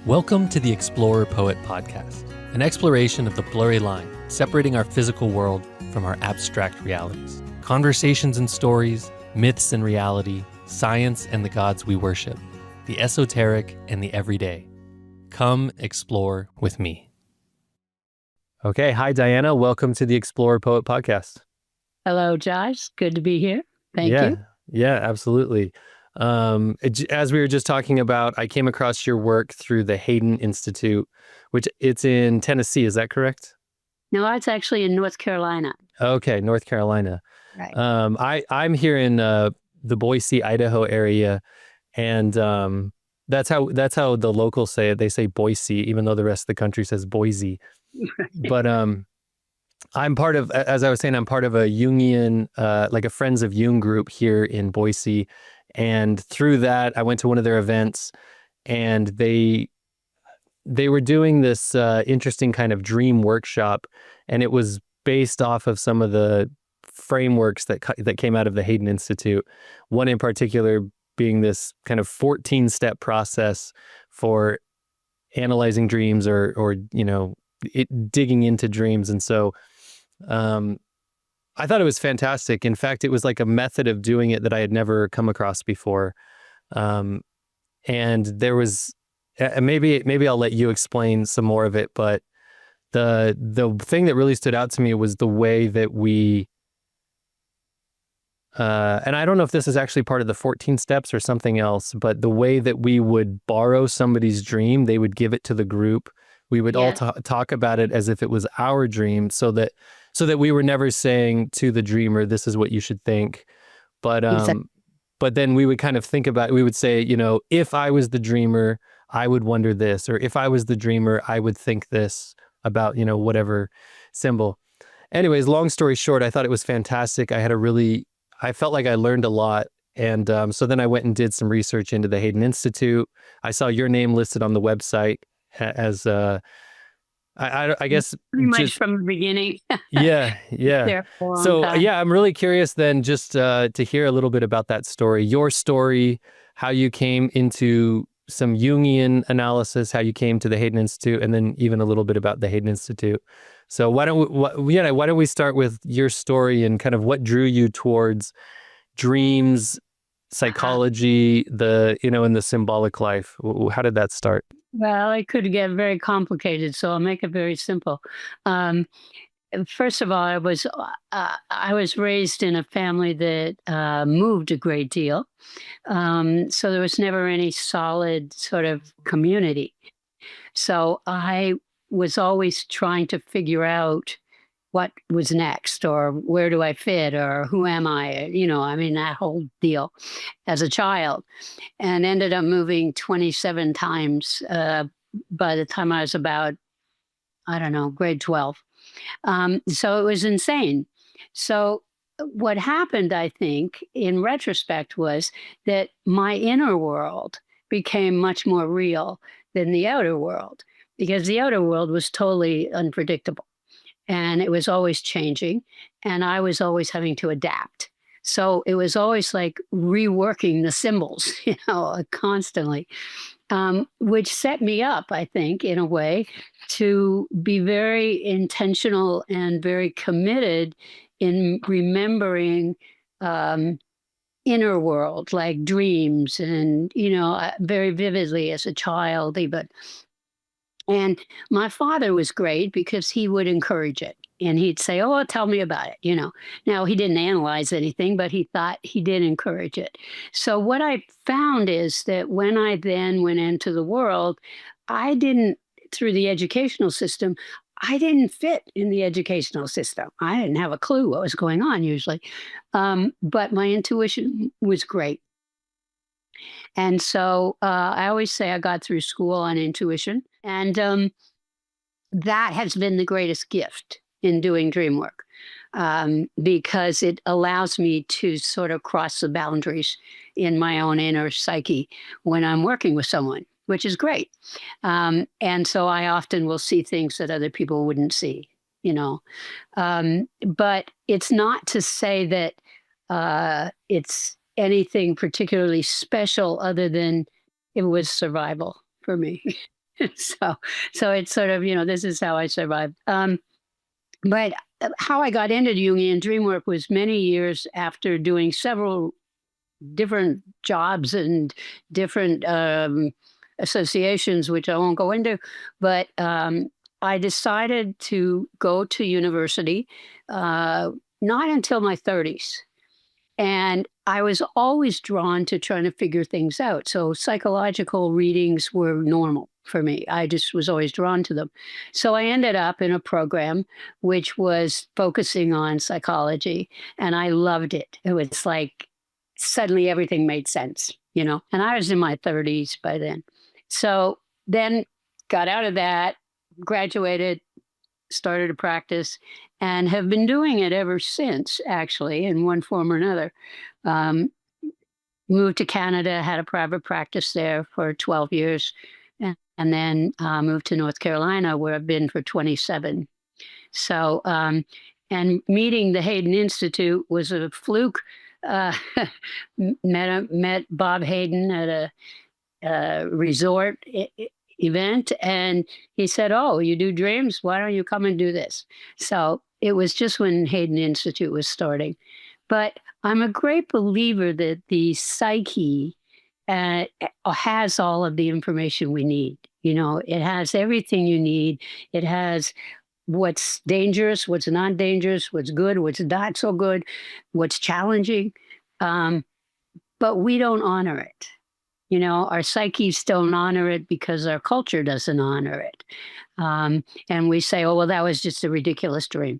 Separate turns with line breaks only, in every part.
Welcome to the Explorer Poet Podcast, an exploration of the blurry line separating our physical world from our abstract realities. Conversations and stories, myths and reality, science and the gods we worship, the esoteric and the everyday. Come explore with me. Okay, hi Diana, welcome to the Explorer Poet Podcast.
Hello, Josh. Good to be here. Thank you.
Yeah, absolutely. As we were just talking about, I came across your work through the Haden Institute, which it's in Tennessee. Is that correct?
No, it's actually in North Carolina.
Okay, North Carolina.
Right.
I'm here in the Boise, Idaho area, and that's how the locals say it. They say Boise, even though the rest of the country says Boise. But I'm part of, as I was saying, I'm part of a Jungian, like a Friends of Jung group here in Boise. And through that, I went to one of their events, and they were doing this interesting kind of dream workshop, and it was based off of some of the frameworks that came out of the Haden Institute. One in particular being this kind of 14-step process for analyzing dreams or digging into dreams. And so I thought it was fantastic. In fact, it was like a method of doing it that I had never come across before. And there was, maybe I'll let you explain some more of it, but the thing that really stood out to me was the way that we, and I don't know if this is actually part of the 14 steps or something else, but the way that we would borrow somebody's dream, they would give it to the group. We would all talk about it as if it was our dream, so that we were never saying to the dreamer, this is what you should think. But but then we would kind of think about, we would say, if I was the dreamer, I would wonder this, or if I was the dreamer, I would think this about, whatever symbol. Anyways, long story short, I thought it was fantastic. I felt like I learned a lot. And so then I went and did some research into the Haden Institute. I saw your name listed on the website as I guess
pretty much from the beginning.
Yeah. So I'm really curious then just to hear a little bit about that story, your story, how you came into some Jungian analysis, how you came to the Haden Institute, and then even a little bit about the Haden Institute. So why don't we start with your story and kind of what drew you towards dreams, psychology, and the symbolic life? How did that start?
Well, it could get very complicated, so I'll make it very simple. First of all, I was raised in a family that moved a great deal, so there was never any solid sort of community. So I was always trying to figure out what was next, or where do I fit, or who am I? That whole deal as a child, and ended up moving 27 times by the time I was about, grade 12. So it was insane. So what happened, I think, in retrospect, was that my inner world became much more real than the outer world, because the outer world was totally unpredictable. And it was always changing, and I was always having to adapt. So it was always like reworking the symbols, constantly, which set me up, I think, in a way, to be very intentional and very committed in remembering inner world, like dreams, and, very vividly as a child even. And my father was great because he would encourage it, and he'd say, "Oh, tell me about it." Now, he didn't analyze anything, but he thought he did encourage it. So what I found is that when I then went into the world, through the educational system, I didn't fit in the educational system. I didn't have a clue what was going on usually. But my intuition was great. And so I always say I got through school on intuition. And that has been the greatest gift in doing dream work, because it allows me to sort of cross the boundaries in my own inner psyche when I'm working with someone, which is great. And so I often will see things that other people wouldn't see, But it's not to say that it's anything particularly special other than it was survival for me. so it's sort of, this is how I survived. But how I got into Jungian dreamwork was many years after doing several different jobs and different associations, which I won't go into. But I decided to go to university not until my 30s. And I was always drawn to trying to figure things out. So psychological readings were normal for me. I just was always drawn to them. So I ended up in a program which was focusing on psychology, and I loved it. It was like suddenly everything made sense, and I was in my 30s by then. So then got out of that, graduated, started to practice, and have been doing it ever since, actually, in one form or another. Moved to Canada, had a private practice there for 12 years, and then moved to North Carolina, where I've been for 27. So, and meeting the Haden Institute was a fluke. Met Bob Haden at a resort event, and he said, "Oh, you do dreams? Why don't you come and do this?" So it was just when Haden Institute was starting. But I'm a great believer that the psyche has all of the information we need. It has everything you need. It has what's dangerous, what's not dangerous, what's good, what's not so good, what's challenging. But we don't honor it. Our psyches don't honor it because our culture doesn't honor it. And we say, oh, well, that was just a ridiculous dream.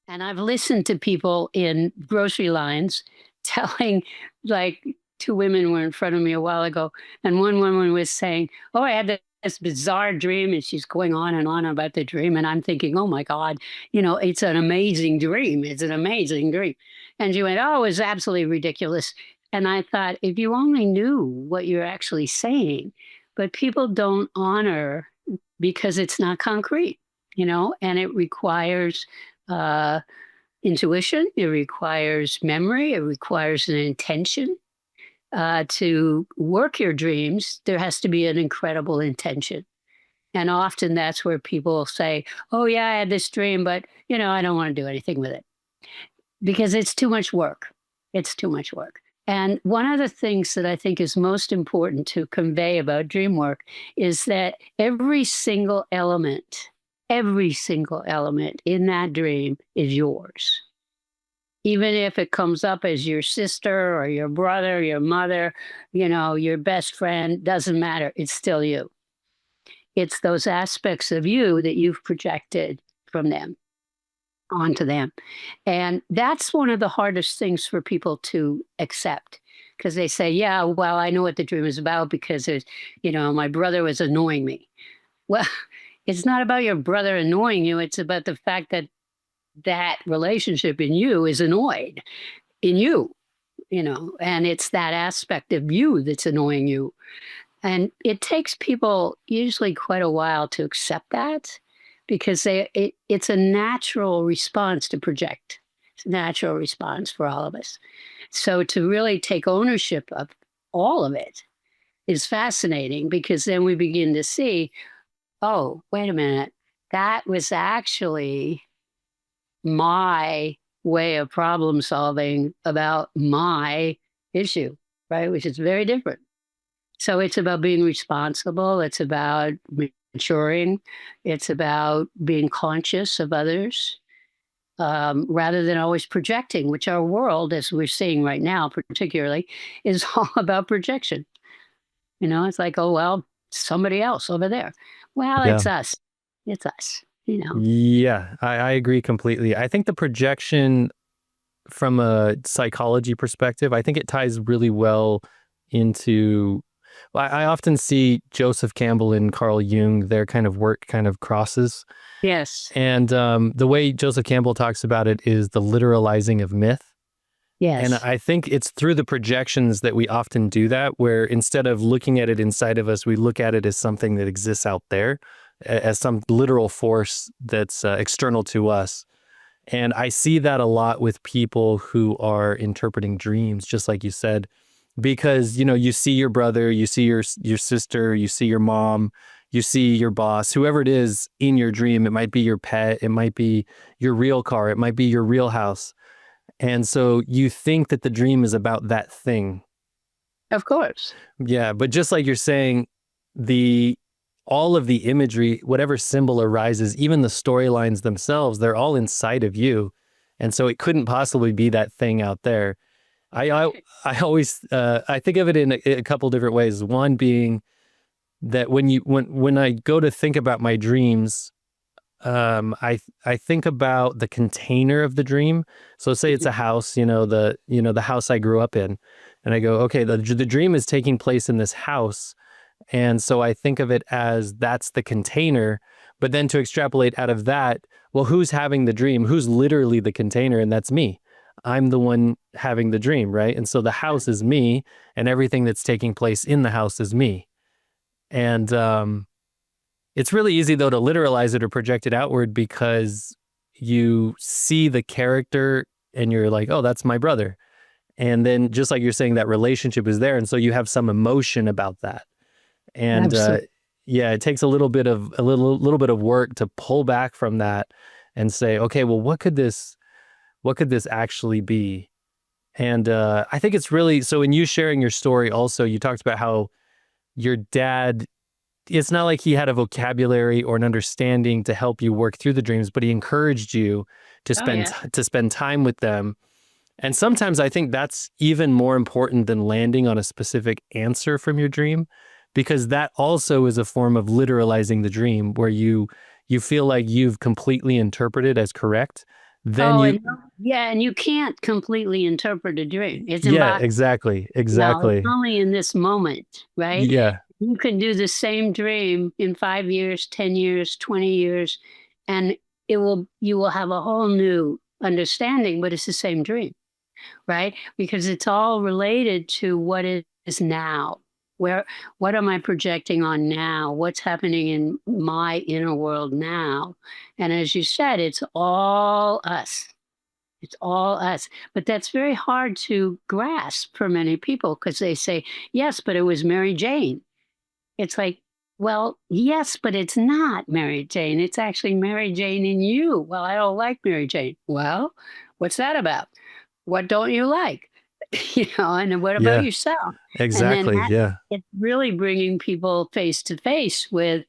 And I've listened to people in grocery lines telling, like, two women were in front of me a while ago, and one woman was saying, oh, I had this bizarre dream, and she's going on and on about the dream. And I'm thinking, oh my God, it's an amazing dream. It's an amazing dream. And she went, oh, it was absolutely ridiculous. And I thought, if you only knew what you're actually saying, but people don't honor because it's not concrete, and it requires intuition, it requires memory, it requires an intention. To work your dreams, there has to be an incredible intention. And often that's where people say, oh, yeah, I had this dream, but, I don't want to do anything with it because it's too much work. It's too much work. And one of the things that I think is most important to convey about dream work is that every single element in that dream is yours. Even if it comes up as your sister or your brother, your mother, your best friend, doesn't matter. It's still you. It's those aspects of you that you've projected from them onto them. And that's one of the hardest things for people to accept, because they say, yeah, well, I know what the dream is about because my brother was annoying me. Well, it's not about your brother annoying you. It's about the fact that relationship in you is annoyed in you, and it's that aspect of you that's annoying you. And it takes people usually quite a while to accept that, because it's a natural response to project. It's a natural response for all of us. So to really take ownership of all of it is fascinating, because then we begin to see, oh, wait a minute, that was actually my way of problem solving about my issue, right? Which is very different. So it's about being responsible. It's about maturing. It's about being conscious of others, rather than always projecting, which our world, as we're seeing right now, particularly, is all about projection. It's like, oh, well, somebody else over there. Well,
Yeah.
it's us. It's us.
Yeah, I agree completely. I think the projection from a psychology perspective, I think it ties really well into, I often see Joseph Campbell and Carl Jung, their kind of work kind of crosses.
Yes.
And the way Joseph Campbell talks about it is the literalizing of myth.
Yes.
And I think it's through the projections that we often do that, where instead of looking at it inside of us, we look at it as something that exists out there, as some literal force that's external to us. And I see that a lot with people who are interpreting dreams, just like you said, because, you see your brother, you see your sister, you see your mom, you see your boss, whoever it is in your dream. It might be your pet, it might be your real car, it might be your real house. And so you think that the dream is about that thing.
Of course.
Yeah, but just like you're saying, all of the imagery, whatever symbol arises, even the storylines themselves, they're all inside of you. And so it couldn't possibly be that thing out there. I always I think of it in a couple different ways. One being that when I go to think about my dreams, I think about the container of the dream. So say it's a house, the house I grew up in, and I go, okay, the dream is taking place in this house. And so I think of it as that's the container, but then to extrapolate out of that, well, who's having the dream? Who's literally the container? And that's me. I'm the one having the dream, right? And so the house is me, and everything that's taking place in the house is me. And it's really easy, though, to literalize it or project it outward because you see the character and you're like, oh, that's my brother. And then just like you're saying, that relationship is there. And so you have some emotion about that. And yeah, it takes a little bit of work to pull back from that and say, okay, well, what could this actually be? And I think it's really, so in you sharing your story also, you talked about how your dad, it's not like he had a vocabulary or an understanding to help you work through the dreams, but he encouraged you to spend time with them. And sometimes I think that's even more important than landing on a specific answer from your dream, because that also is a form of literalizing the dream where you feel like you've completely interpreted as correct. Then
and you can't completely interpret a dream. It's
exactly.
it's only in this moment, right?
Yeah.
You can do the same dream in 5 years, 10 years, 20 years, and you will have a whole new understanding, but it's the same dream, right? Because it's all related to what is now. What am I projecting on now? What's happening in my inner world now? And as you said, it's all us. It's all us. But that's very hard to grasp for many people because they say, yes, but it was Mary Jane. It's like, well, yes, but it's not Mary Jane. It's actually Mary Jane in you. Well, I don't like Mary Jane. Well, what's that about? What don't you like? And what about yourself?
Exactly.
And then it's really bringing people face to face with,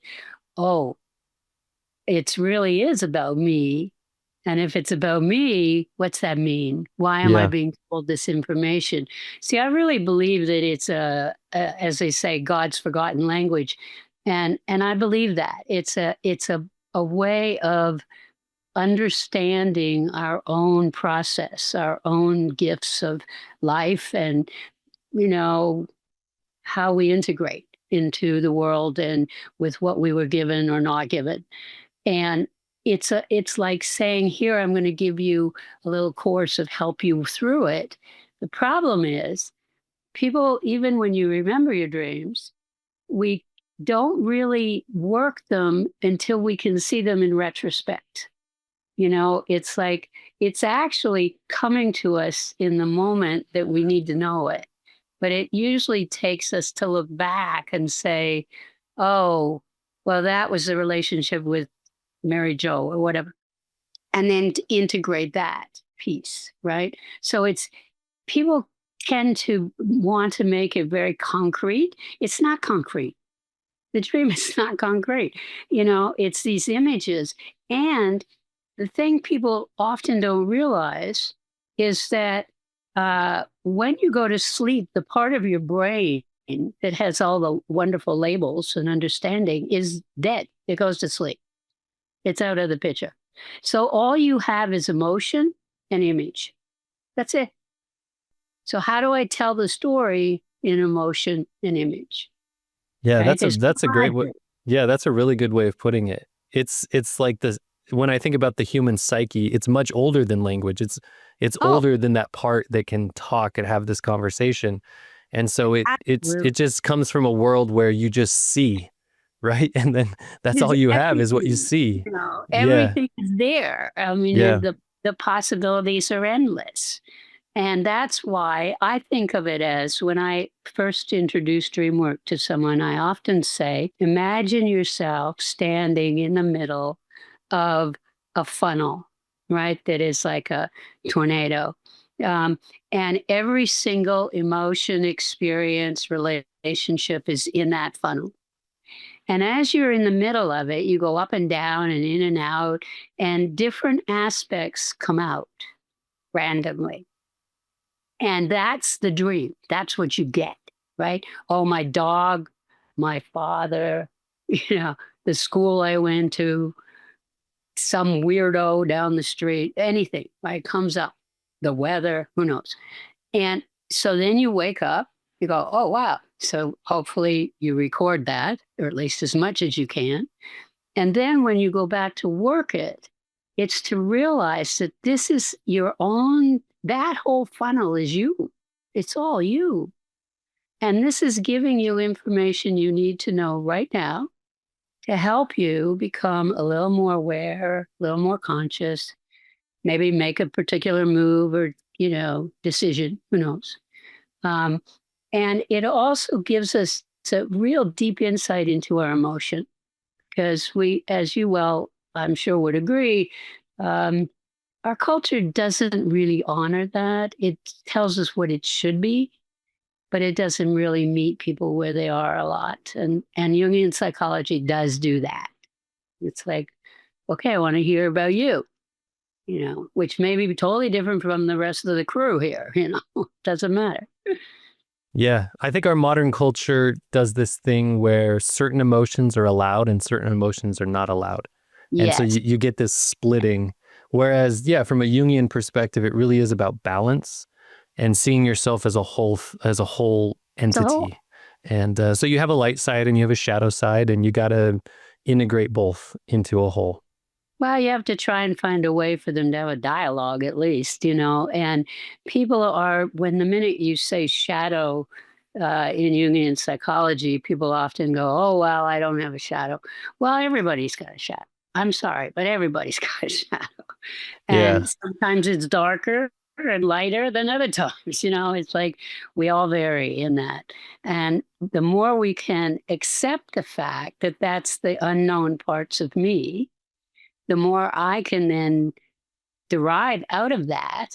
oh, it really is about me. And if it's about me, what's that mean? Why am I being told this information? See, I really believe that it's as they say, God's forgotten language, and I believe that it's a way of understanding our own process, our own gifts of life, and how we integrate into the world and with what we were given or not given. And it's like saying, here, I'm going to give you a little course of help you through it. The problem is people, even when you remember your dreams, we don't really work them until we can see them in retrospect. It's like it's actually coming to us in the moment that we need to know it. But it usually takes us to look back and say, oh, well, that was the relationship with Mary Jo or whatever. And then to integrate that piece, right? So people tend to want to make it very concrete. It's not concrete. The dream is not concrete. It's these images. And the thing people often don't realize is that when you go to sleep, the part of your brain that has all the wonderful labels and understanding is dead. It goes to sleep. It's out of the picture. So all you have is emotion and image. That's it. So how do I tell the story in emotion and image?
Yeah,
Right?
that's a great way. Yeah, that's a really good way of putting it. It's like this. When I think about the human psyche, it's much older than language. It's older than that part that can talk and have this conversation. And so it just comes from a world where you just see, right? And then that's all you have is what you see.
Everything is there. I mean, the possibilities are endless. And that's why I think of it as, when I first introduce DreamWork to someone, I often say, imagine yourself standing in the middle of a funnel, right? That is like a tornado. Um, and every single emotion, experience, relationship is in that funnel. And as you're in the middle of it, you go up and down and in and out, and different aspects come out randomly. And that's the dream. That's what you get, right? Oh, my dog, my father, the school I went to, some weirdo down the street, anything, right? Comes up, the weather, who knows? And so then you wake up, you go, oh, wow. So hopefully you record that, or at least as much as you can. And then when you go back to work it, it's to realize that this is your own, that whole funnel is you. It's all you. And this is giving you information you need to know right now to help you become a little more aware, a little more conscious, maybe make a particular move or, decision, who knows. Um, and it also gives us a real deep insight into our emotion, because we, as you well, I'm sure would agree, um, our culture doesn't really honor that. It tells us what it should be, but it doesn't really meet people where they are a lot. And Jungian psychology does do that. It's like, okay, I want to hear about you, which may be totally different from the rest of the crew here, doesn't matter.
Yeah, I think our modern culture does this thing where certain emotions are allowed and certain emotions are not allowed. And so
Yes.
you get this splitting. Whereas, yeah, from a Jungian perspective, it really is about balance and seeing yourself as a whole entity. And so you have a light side and you have a shadow side, and you got to integrate both into a whole.
Well, you have to try and find a way for them to have a dialogue at least, and people are, when the minute you say shadow in Jungian psychology, people often go, oh, well, I don't have a shadow. Well, everybody's got a shadow. I'm sorry, but everybody's got a shadow.
Yeah.
And sometimes it's darker and lighter than other times. It's like we all vary in that. And the more we can accept the fact that that's the unknown parts of me, the more I can then derive out of that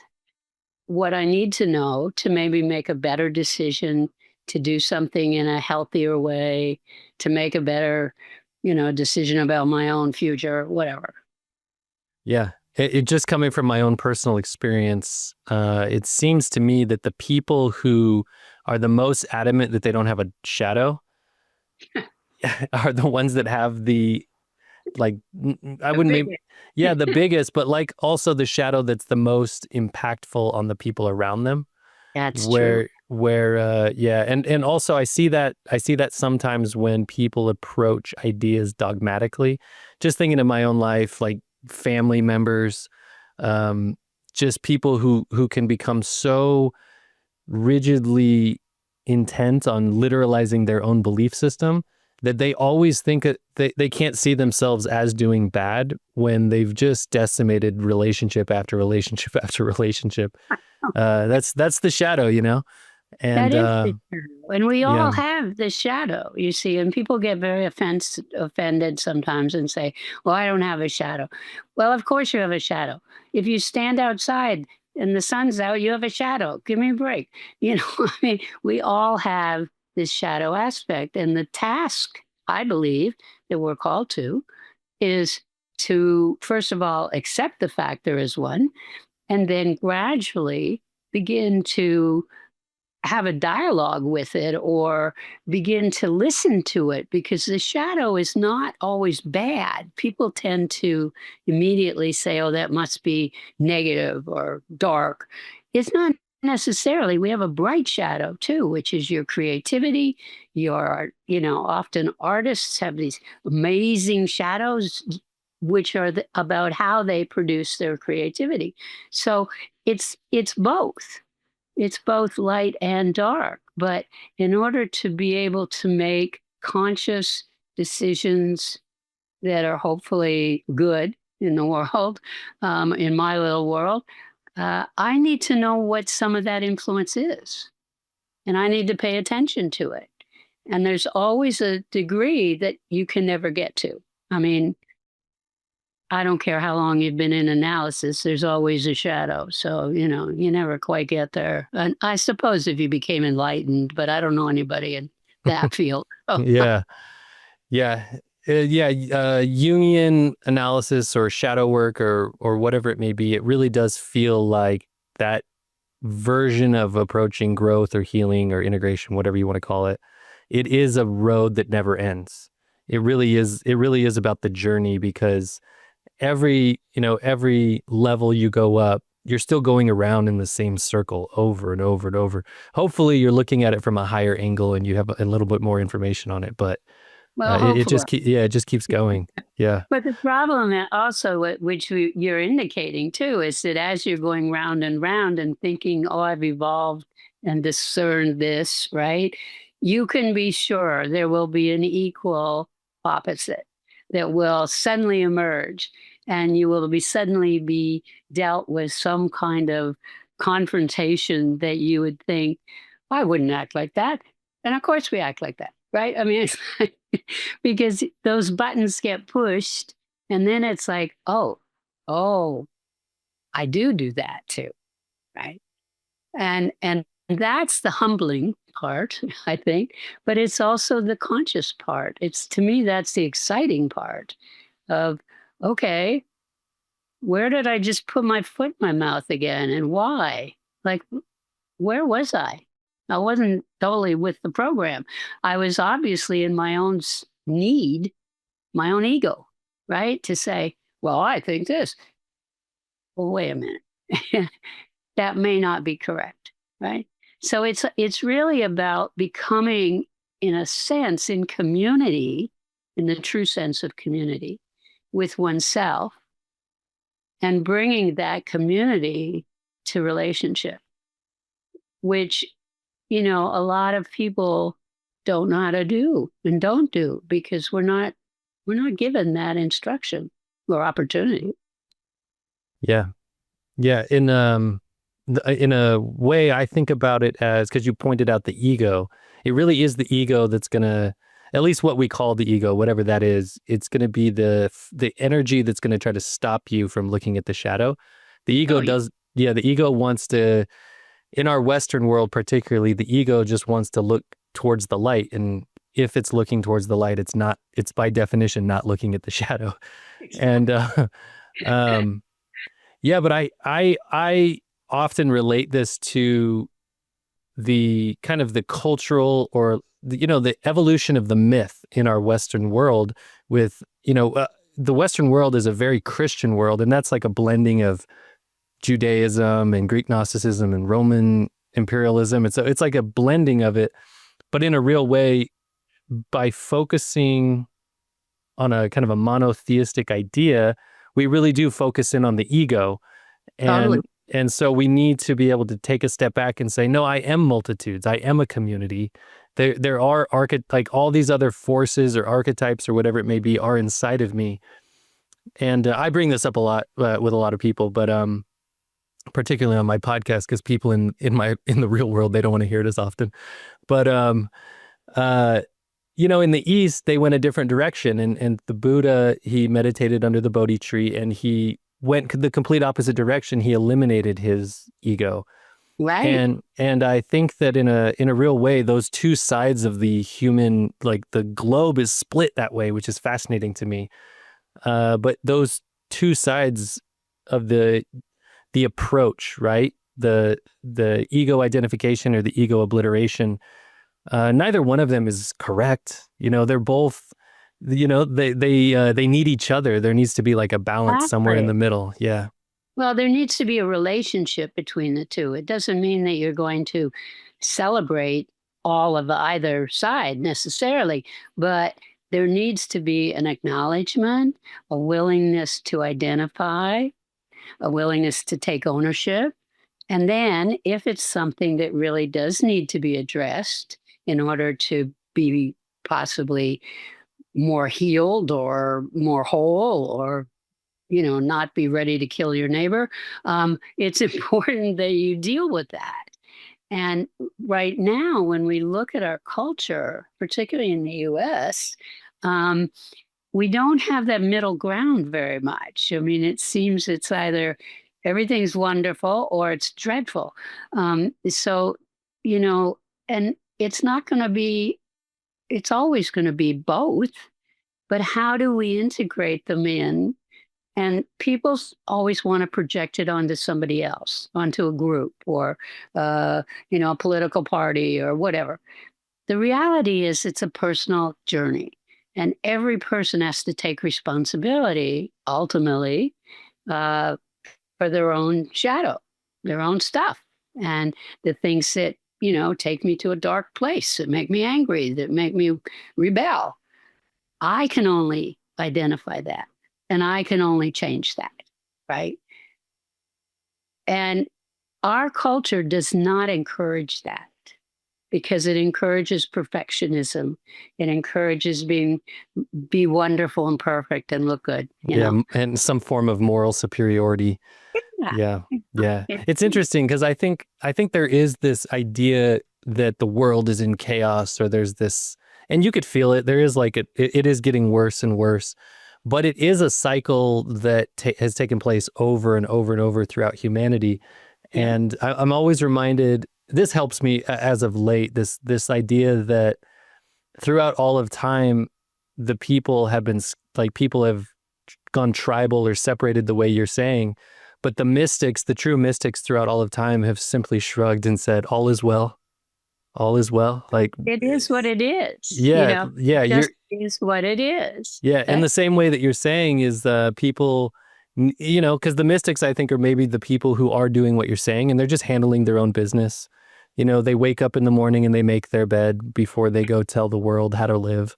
what I need to know to maybe make a better decision, to do something in a healthier way, to make a better, decision about my own future, whatever.
Yeah. It just coming from my own personal experience, it seems to me that the people who are the most adamant that they don't have a shadow are the ones that have the, like, I
The
wouldn't maybe,
biggest.
yeah, the biggest, but like also the shadow that's the most impactful on the people around them.
That's true.
Yeah, and also I see that sometimes when people approach ideas dogmatically. Just thinking of my own life, like family members, just people who can become so rigidly intent on literalizing their own belief system that they always think that they can't see themselves as doing bad when they've just decimated relationship after relationship after relationship. That's the shadow,
That
and
is the shadow, and we
yeah,
all have the shadow, you see, and people get very offended sometimes and say, "Well, I don't have a shadow." Well, of course you have a shadow. If you stand outside and the sun's out, you have a shadow. Give me a break. I mean, we all have this shadow aspect, and the task, I believe, that we're called to is to, first of all, accept the fact there is one, and then gradually begin to have a dialogue with it, or begin to listen to it, because the shadow is not always bad. People tend to immediately say, oh, that must be negative or dark. It's not necessarily. We have a bright shadow too, which is your creativity. Your, often artists have these amazing shadows, which are about how they produce their creativity. So it's both. It's both light and dark. But in order to be able to make conscious decisions that are hopefully good in the world, in my little world, I need to know what some of that influence is, and I need to pay attention to it. And there's always a degree that you can never get to. I mean, I don't care how long you've been in analysis, there's always a shadow. So, you never quite get there. And I suppose if you became enlightened, but I don't know anybody in that field. Oh,
Yeah. Yeah. Jungian analysis or shadow work or whatever it may be, it really does feel like that version of approaching growth or healing or integration, whatever you want to call it. It is a road that never ends. It really is. It really is about the journey, because every level you go up, you're still going around in the same circle over and over and over. Hopefully you're looking at it from a higher angle and you have a little bit more information on it, but
well,
it
hopefully.
it just keeps going. Yeah.
But the problem also, which you're indicating too, is that as you're going round and round and thinking, oh, I've evolved and discerned this, right? You can be sure there will be an equal opposite that will suddenly emerge, and you will suddenly be dealt with some kind of confrontation that you would think, I wouldn't act like that. And of course we act like that, right? I mean, it's like, because those buttons get pushed, and then it's like, oh, I do that too, right? And that's the humbling part, I think, but it's also the conscious part. It's, to me, that's the exciting part of, okay, where did I just put my foot in my mouth again, and why? Like, where was I? I wasn't totally with the program. I was obviously in my own need, my own ego, right? To say, well, I think this. Well, wait a minute. That may not be correct, right? So it's really about becoming, in a sense, in community, in the true sense of community, with oneself, and bringing that community to relationship, which, a lot of people don't know how to do and don't do, because we're not given that instruction or opportunity.
Yeah. Yeah. In a way, I think about it as, because you pointed out the ego, it really is the ego that's going to, at least what we call the ego, whatever that is, it's going to be the energy that's going to try to stop you from looking at the shadow. The ego
Oh, yeah.
the ego wants to, in our Western world particularly, the ego just wants to look towards the light. And if it's looking towards the light, it's by definition not looking at the shadow. And um, yeah, but I often relate this to the kind of the cultural, or the evolution of the myth in our Western world. With the Western world is a very Christian world, and that's like a blending of Judaism and Greek Gnosticism and Roman imperialism. It's like a blending of it, but in a real way, by focusing on a kind of a monotheistic idea, we really do focus in on the ego.
Totally.
And so we need to be able to take a step back and say, no, I am multitudes. I am a community. There are like all these other forces or archetypes or whatever it may be are inside of me. And I bring this up a lot with a lot of people, but particularly on my podcast, because people in the real world, they don't want to hear it as often. But in the East, they went a different direction, and the Buddha, he meditated under the Bodhi tree, and he went the complete opposite direction. He eliminated his ego.
Right.
And I think that in a real way, those two sides of the human, like the globe is split that way, which is fascinating to me. But those two sides of the approach, right? The ego identification or the ego obliteration, neither one of them is correct. They're both, they need each other. There needs to be like a balance somewhere in the middle. Yeah.
Well, there needs to be a relationship between the two. It doesn't mean that you're going to celebrate all of either side necessarily, but there needs to be an acknowledgement, a willingness to identify, a willingness to take ownership. And then, if it's something that really does need to be addressed in order to be possibly more healed or more whole or not be ready to kill your neighbor. It's important that you deal with that. And right now, when we look at our culture, particularly in the US, um, we don't have that middle ground very much. I mean, it seems it's either everything's wonderful or it's dreadful. So, you know, and it's not going to be, it's always going to be both. But how do we integrate them in? And people always want to project it onto somebody else, onto a group or, a political party or whatever. The reality is it's a personal journey. And every person has to take responsibility ultimately uh, for their own shadow, their own stuff, and the things that, take me to a dark place, that make me angry, that make me rebel. I can only identify that and I can only change that. Right. And our culture does not encourage that because it encourages perfectionism. It encourages be wonderful and perfect and look good.
And some form of moral superiority. Yeah. It's interesting because I think there is this idea that the world is in chaos, or there's this, and you could feel it. There is like it is getting worse and worse, but it is a cycle that has taken place over and over and over throughout humanity. Yeah. And I'm always reminded, this helps me as of late, this idea that throughout all of time, the people have been people have gone tribal or separated the way you're saying. But the true mystics throughout all of time have simply shrugged and said, all is well. All is well. Like,
it is what it is.
Yeah.
It is what it is.
Yeah. In the same way that you're saying is people, because the mystics, I think, are maybe the people who are doing what you're saying, and they're just handling their own business. They wake up in the morning and they make their bed before they go tell the world how to live,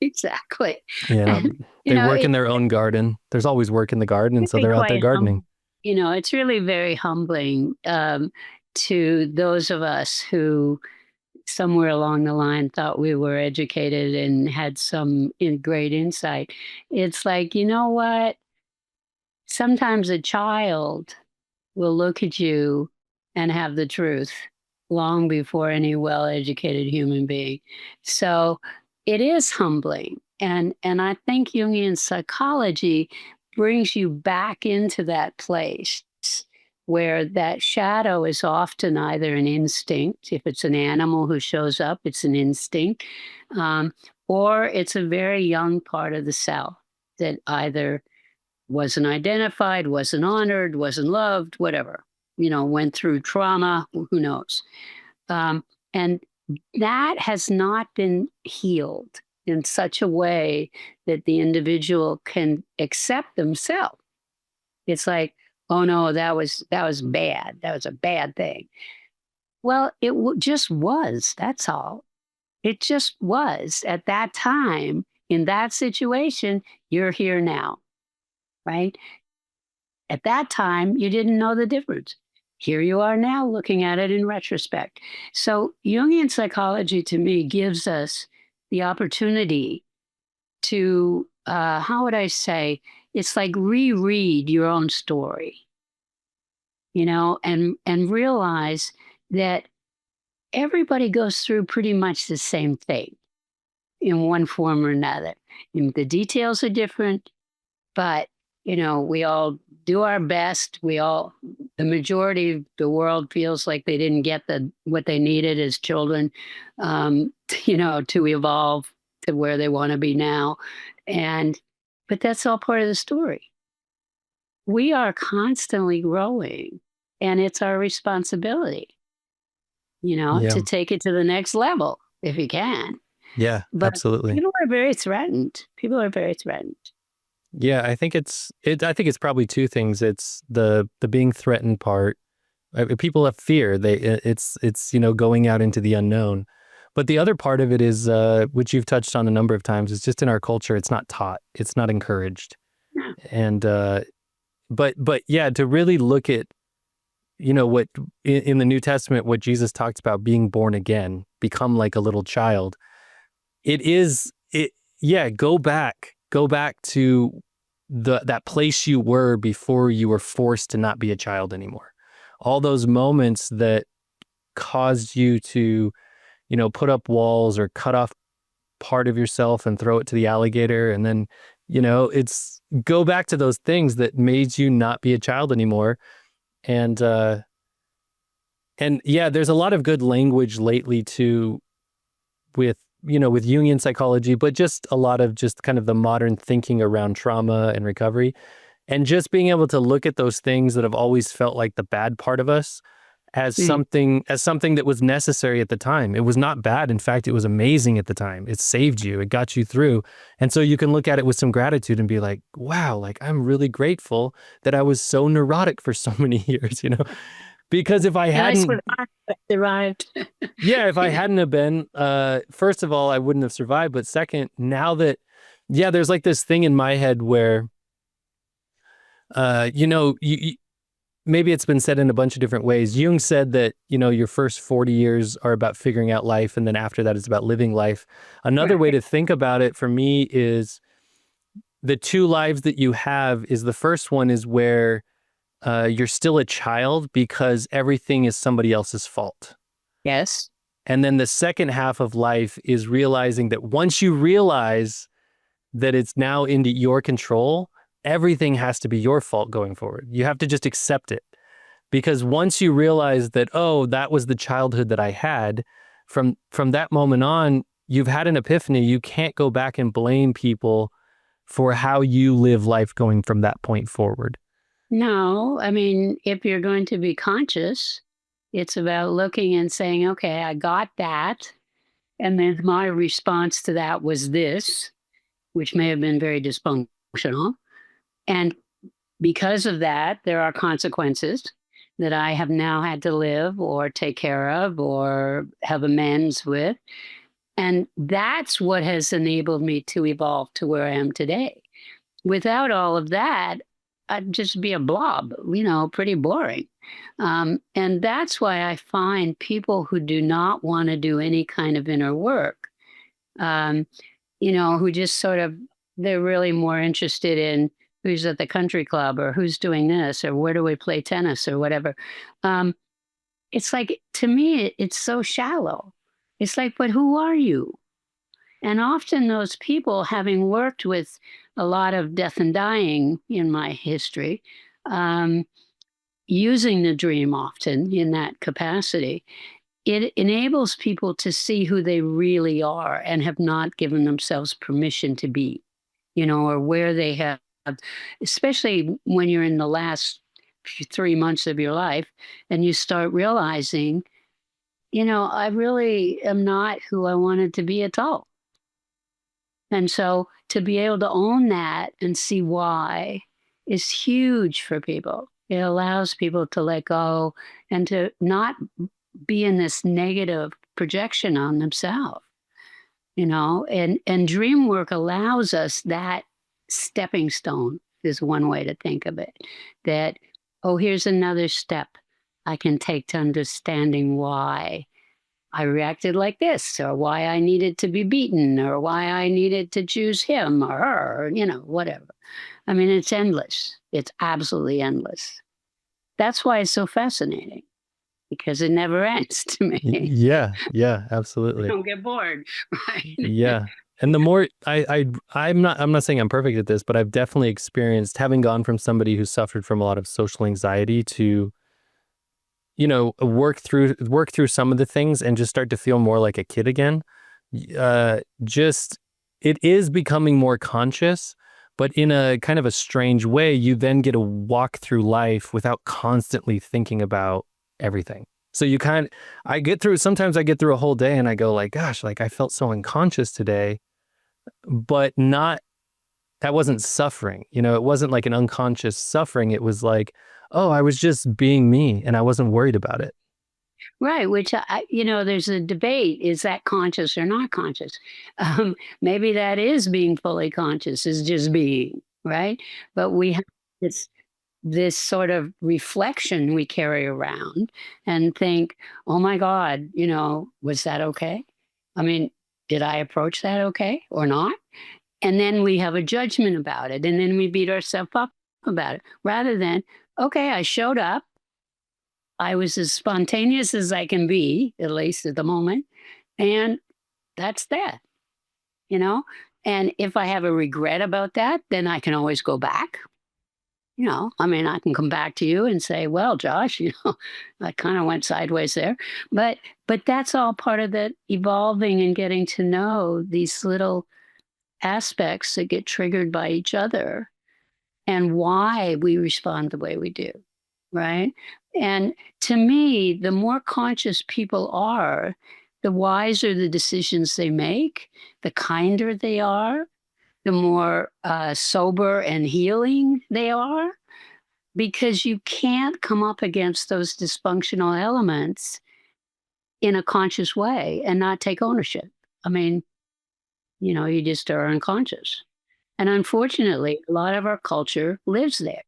Exactly.
Yeah. They work in their own garden. There's always work in the garden, and so they're out there gardening.
It's really very humbling to those of us who somewhere along the line thought we were educated and had some great insight. It's like, you know what? Sometimes a child will look at you and have the truth long before any well-educated human being. So it is humbling. And I think Jungian psychology brings you back into that place where that shadow is often either an instinct. If it's an animal who shows up, it's an instinct, or it's a very young part of the self that either wasn't identified, wasn't honored, wasn't loved, whatever, went through trauma, who knows. And that has not been healed in such a way that the individual can accept themselves. It's like, oh no, that was bad. That was a bad thing. Well, it just was. That's all. It just was at that time in that situation. You're here now, right? At that time, you didn't know the difference. Here you are now looking at it in retrospect. So Jungian psychology to me gives us the opportunity to, how would I say, it's like reread your own story, and realize that everybody goes through pretty much the same thing in one form or another. And the details are different, but, we all do our best. The majority of the world feels like they didn't get what they needed as children, to evolve to where they want to be now. But that's all part of the story. We are constantly growing, and it's our responsibility, to take it to the next level if you can.
Yeah,
but
absolutely.
People are very threatened.
Yeah, I think it's probably two things. It's the being threatened part. People have fear. It's going out into the unknown. But the other part of it is, which you've touched on a number of times, is just in our culture, it's not taught, it's not encouraged.
Yeah.
And but yeah, to really look at, what in the New Testament, what Jesus talks about, being born again, become like a little child. Go back to that place you were before you were forced to not be a child anymore. All those moments that caused you to, put up walls or cut off part of yourself and throw it to the alligator. And then, it's go back to those things that made you not be a child anymore. And yeah, there's a lot of good language lately too with Jungian psychology, but just a lot of just kind of the modern thinking around trauma and recovery. And just being able to look at those things that have always felt like the bad part of us as something that was necessary at the time. It was not bad. In fact, it was amazing at the time. It saved you. It got you through. And so you can look at it with some gratitude and be like, wow, like I'm really grateful that I was so neurotic for so many years, Because if I hadn't
survived.
Yeah, if I hadn't have been, first of all, I wouldn't have survived. But second, now that, there's like this thing in my head where, maybe it's been said in a bunch of different ways. Jung said that, your first 40 years are about figuring out life. And then after that, it's about living life. Another way to think about it for me is the two lives that you have is the first one is where you're still a child because everything is somebody else's fault.
Yes.
And then the second half of life is realizing that once you realize that it's now into your control, everything has to be your fault going forward. You have to just accept it. Because once you realize that, oh, that was the childhood that I had, from that moment on, you've had an epiphany. You can't go back and blame people for how you live life going from that point forward.
No, I mean, if you're going to be conscious, it's about looking and saying, okay, I got that. And then my response to that was this, which may have been very dysfunctional. And because of that, there are consequences that I have now had to live or take care of or have amends with. And that's what has enabled me to evolve to where I am today. Without all of that, I'd just be a blob, pretty boring. And that's why I find people who do not want to do any kind of inner work, who just sort of, they're really more interested in who's at the country club or who's doing this or where do we play tennis or whatever. It's like, to me, it's so shallow. It's like, but who are you? And often those people, having worked with a lot of death and dying in my history, using the dream often in that capacity, it enables people to see who they really are and have not given themselves permission to be, or where they have, especially when you're in the last 3 months of your life and you start realizing, I really am not who I wanted to be at all. And so to be able to own that and see why is huge for people. It allows people to let go and to not be in this negative projection on themselves, and dream work allows us that stepping stone is one way to think of it. That, oh, here's another step I can take to understanding why I reacted like this, or why I needed to be beaten, or why I needed to choose him or her, or, whatever. I mean, it's endless. It's absolutely endless. That's why it's so fascinating, because it never ends to me.
Yeah, absolutely.
Don't get bored, right?
Yeah. And the more I'm not saying I'm perfect at this, but I've definitely experienced, having gone from somebody who suffered from a lot of social anxiety to, work through some of the things and just start to feel more like a kid again. It is becoming more conscious, but in a kind of a strange way. You then get to walk through life without constantly thinking about everything. So sometimes I get through a whole day and I go like, gosh, like I felt so unconscious today, but that wasn't suffering. It wasn't like an unconscious suffering. It was like, oh, I was just being me and I wasn't worried about it.
Right, which, there's a debate, is that conscious or not conscious? Maybe that is being fully conscious, is just being, right? But we have this sort of reflection we carry around and think, oh my God, was that okay? I mean, did I approach that okay or not? And then we have a judgment about it. And then we beat ourselves up about it rather than, okay, I showed up. I was as spontaneous as I can be, at least at the moment. And that's that, you know? And if I have a regret about that, then I can always go back. I mean, I can come back to you and say, well, Josh, I kind of went sideways there. But that's all part of that evolving and getting to know these little aspects that get triggered by each other and why we respond the way we do. Right. And to me, the more conscious people are, the wiser the decisions they make, the kinder they are, the more sober and healing they are, because you can't come up against those dysfunctional elements in a conscious way and not take ownership. I mean, you just are unconscious. And unfortunately, a lot of our culture lives there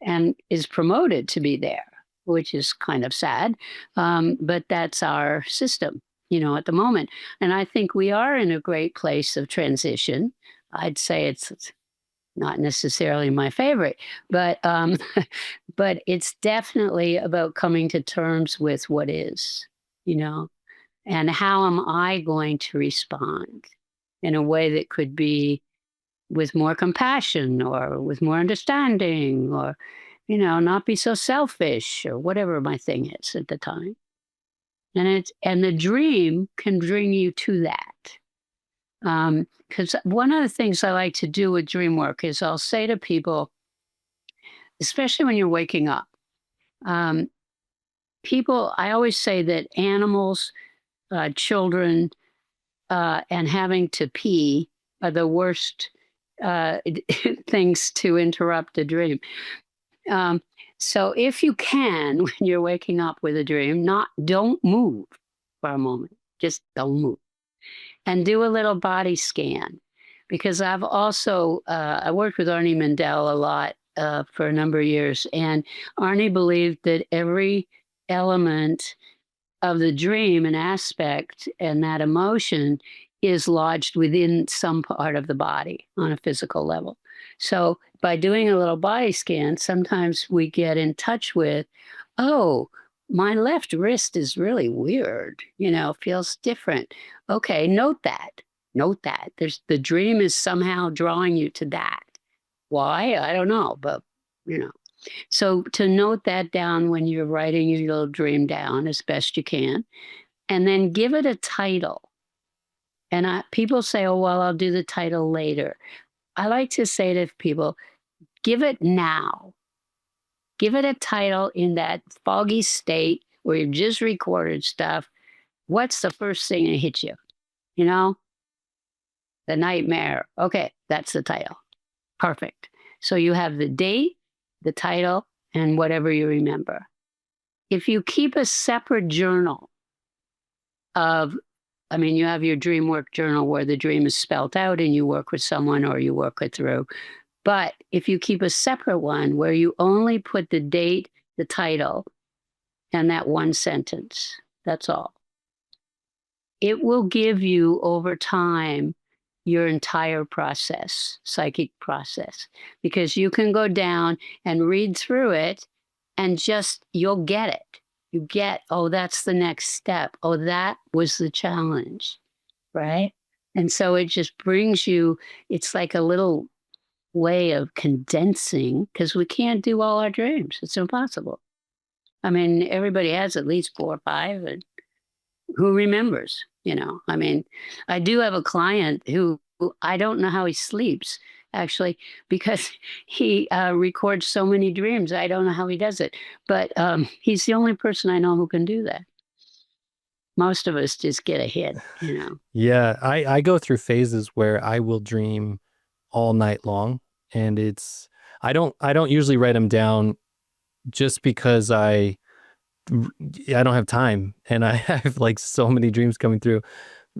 and is promoted to be there, which is kind of sad. But that's our system, at the moment. And I think we are in a great place of transition. I'd say it's not necessarily my favorite, but but it's definitely about coming to terms with what is, and how am I going to respond in a way that could be with more compassion or with more understanding or, not be so selfish or whatever my thing is at the time. And the dream can bring you to that. Because one of the things I like to do with dream work is I'll say to people, especially when you're waking up, I always say that animals, children, and having to pee are the worst things to interrupt a dream. So if you can, when you're waking up with a dream, don't move for a moment. Just don't move. And do a little body scan. Because I've also, I worked with Arnie Mindell a lot for a number of years. And Arnie believed that every element of the dream and aspect and that emotion is lodged within some part of the body on a physical level. So by doing a little body scan, sometimes we get in touch with, oh, my left wrist is really weird, feels different. Okay, note that. Note that. The dream is somehow drawing you to that. Why? I don't know, but So to note that down when you're writing your little dream down as best you can, and then give it a title. And people say, oh, well, I'll do the title later. I like to say to people, give it now. Give it a title in that foggy state where you've just recorded stuff. What's the first thing that hits you? The nightmare. Okay, that's the title. Perfect. So you have the date, the title, and whatever you remember. If you keep a separate journal you have your dream work journal where the dream is spelled out and you work with someone or you work it through. But if you keep a separate one where you only put the date, the title, and that one sentence, that's all. It will give you over time your entire process, psychic process, because you can go down and read through it and you'll get it. You get, oh, that's the next step. Oh, that was the challenge, right? And so it just brings you, it's like a little way of condensing, because we can't do all our dreams. It's impossible. I mean, everybody has at least 4 or 5, and who remembers, I do have a client who I don't know how he sleeps, actually, because he records so many dreams. I don't know how he does it, but he's the only person I know who can do that. Most of us just get a hit,
Yeah, I go through phases where I will dream all night long, and I don't usually write them down just because I don't have time, and I have like so many dreams coming through.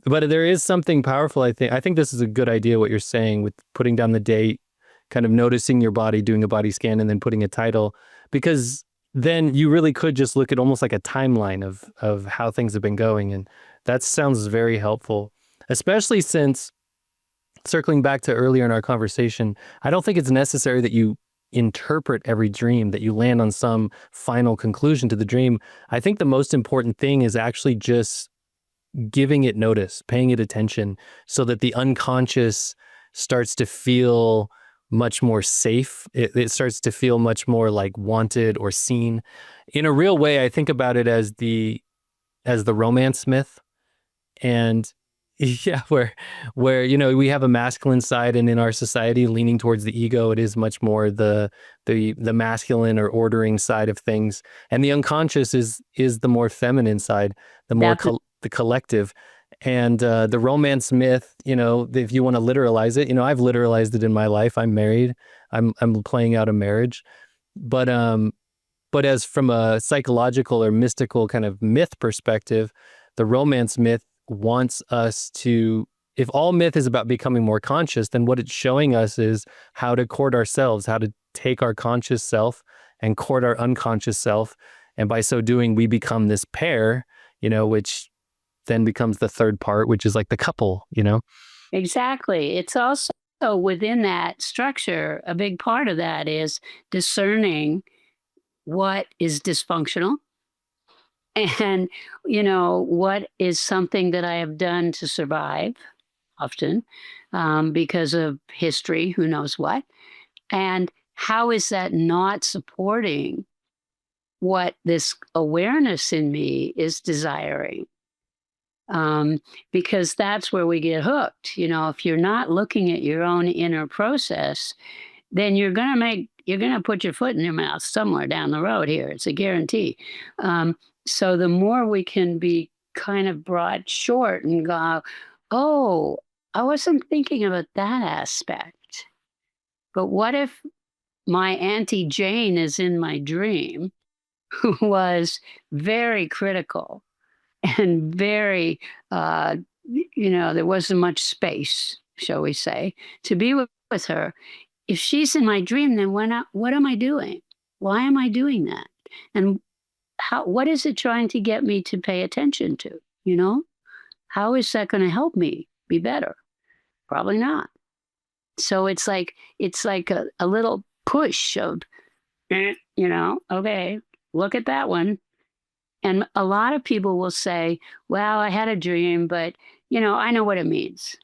But there is something powerful, I think. I think this is a good idea, what you're saying, with putting down the date, kind of noticing your body, doing a body scan, and then putting a title, because then you really could just look at almost like a timeline of how things have been going. And that sounds very helpful, especially since circling back to earlier in our conversation, I don't think it's necessary that you interpret every dream, that you land on some final conclusion to the dream. I think the most important thing is actually just giving it notice, paying it attention, so that the unconscious starts to feel much more safe. It starts to feel much more like wanted or seen. In a real way, I think about it as the romance myth. And yeah, where you know, we have a masculine side, and in our society leaning towards the ego, it is much more the masculine or ordering side of things, and the unconscious is the more feminine side, the more the collective. And the romance myth, you know, if you want to literalize it, you know, I've literalized it in my life. I'm married. I'm playing out a marriage, but as from a psychological or mystical kind of myth perspective, the romance myth wants us to, if all myth is about becoming more conscious, then what it's showing us is how to court ourselves, how to take our conscious self and court our unconscious self. And by so doing, we become this pair, you know, which then becomes the third part, which is like the couple, you know?
Exactly. It's also within that structure, a big part of that is discerning what is dysfunctional and, you know, what is something that I have done to survive, often because of history, who knows what. And how is that not supporting what this awareness in me is desiring? Because that's where we get hooked. You know, if you're not looking at your own inner process, then you're going to put your foot in your mouth somewhere down the road here. It's a guarantee. So the more we can be kind of brought short and go, oh, I wasn't thinking about that aspect. But what if my Auntie Jane is in my dream, who was very critical and very, you know, there wasn't much space, shall we say, to be with her. If she's in my dream, then what am I doing? Why am I doing that? And what is it trying to get me to pay attention to? You know, how is that going to help me be better? Probably not. So it's like a little push of, you know, okay, look at that one. And a lot of people will say, well, I had a dream, but, you know, I know what it means.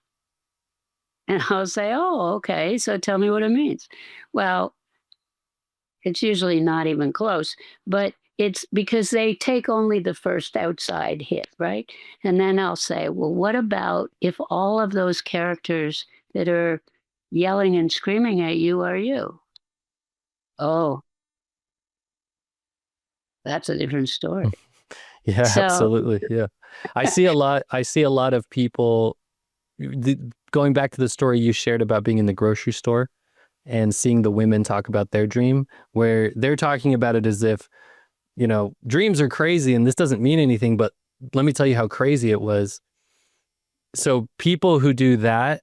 And I'll say, oh, okay, so tell me what it means. Well, it's usually not even close, but it's because they take only the first outside hit, right? And then I'll say, well, what about if all of those characters that are yelling and screaming at you are you? Oh, that's a different story.
Yeah,
So,
absolutely. Yeah. I see a lot of people going back to the story you shared about being in the grocery store and seeing the women talk about their dream, where they're talking about it as if, you know, dreams are crazy and this doesn't mean anything, but let me tell you how crazy it was. So people who do that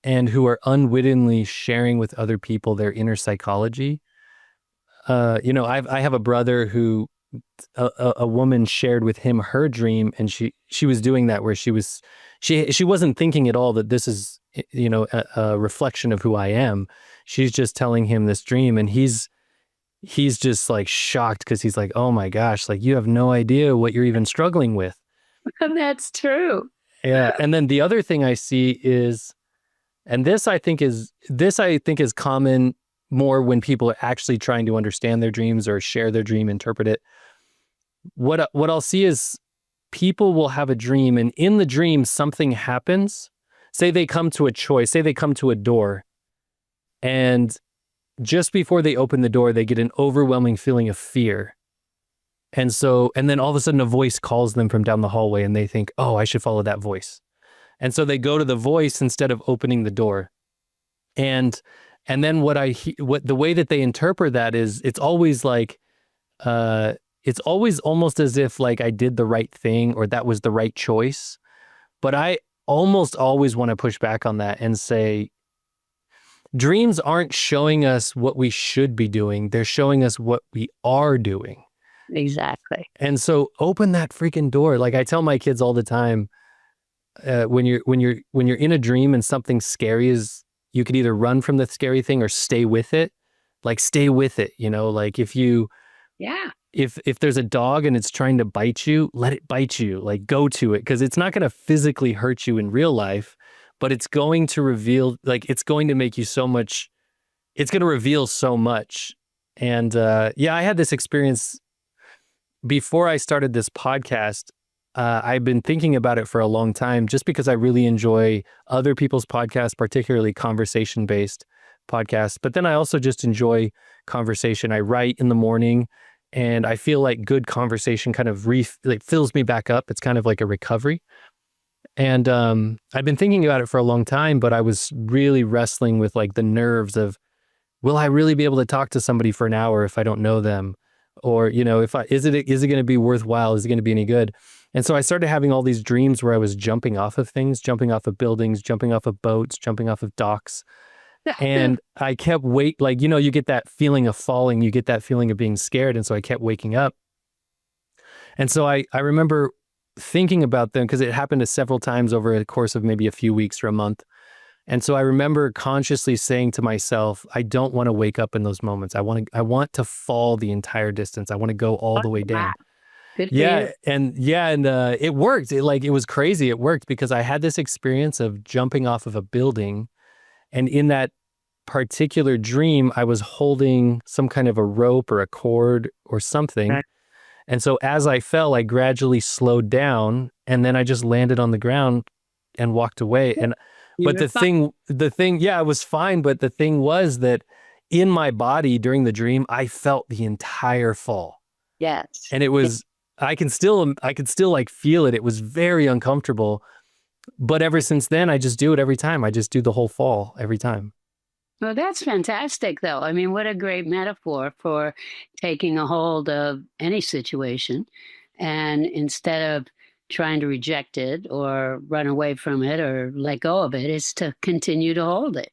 and who are unwittingly sharing with other people their inner psychology, you know, I have a brother who a woman shared with him her dream, and she was doing that where she wasn't thinking at all that this is, you know, a reflection of who I am. She's just telling him this dream, and he's just like shocked because he's like, oh my gosh, like you have no idea what you're even struggling with.
that's true.
Yeah. And then the other thing I see is, and this I think is common more when people are actually trying to understand their dreams or share their dream, interpret it. What I'll see is people will have a dream, and in the dream something happens. Say they come to a choice, say they come to a door, and just before they open the door, they get an overwhelming feeling of fear. And then all of a sudden a voice calls them from down the hallway, and they think, oh, I should follow that voice. And so they go to the voice instead of opening the door. And then what the way that they interpret that is, it's always like, it's always almost as if like I did the right thing or that was the right choice. But I almost always want to push back on that and say, dreams aren't showing us what we should be doing. They're showing us what we are doing.
Exactly.
And so open that freaking door. Like I tell my kids all the time, when you're in a dream and something scary is, you could either run from the scary thing or stay with it. Like stay with it, like
Yeah.
if there's a dog and it's trying to bite you, let it bite you. Like go to it, because it's not going to physically hurt you in real life, but it's going to reveal, like it's going to make you so much. It's going to reveal so much. And yeah, I had this experience before I started this podcast. I've been thinking about it for a long time, just because I really enjoy other people's podcasts, particularly conversation-based podcasts. But then I also just enjoy conversation. I write in the morning, and I feel like good conversation kind of like fills me back up. It's kind of like a recovery. And I've been thinking about it for a long time, but I was really wrestling with like the nerves of, will I really be able to talk to somebody for an hour if I don't know them? Or, is it going to be worthwhile? Is it going to be any good? And so I started having all these dreams where I was jumping off of things, jumping off of buildings, jumping off of boats, jumping off of docks. And I kept like, you get that feeling of falling, you get that feeling of being scared. And so I kept waking up. And so I remember thinking about them, because it happened several times over the course of maybe a few weeks or a month. And so I remember consciously saying to myself, I don't want to wake up in those moments. I want to fall the entire distance. I want to go all the way down.
Good for
Yeah.
you.
And it worked. It was crazy. It worked because I had this experience of jumping off of a building. And in that particular dream, I was holding some kind of a rope or a cord or something.
Right.
And so as I fell, I gradually slowed down, and then I just landed on the ground and walked away. And but the thing, yeah, it was fine. But the thing was that in my body during the dream, I felt the entire fall.
Yes.
And it was, I could still like feel it. It was very uncomfortable. But ever since then, I just do it every time. I just do the whole fall every time.
Well, that's fantastic, though. I mean, what a great metaphor for taking a hold of any situation. And instead of trying to reject it or run away from it or let go of it, is to continue to hold it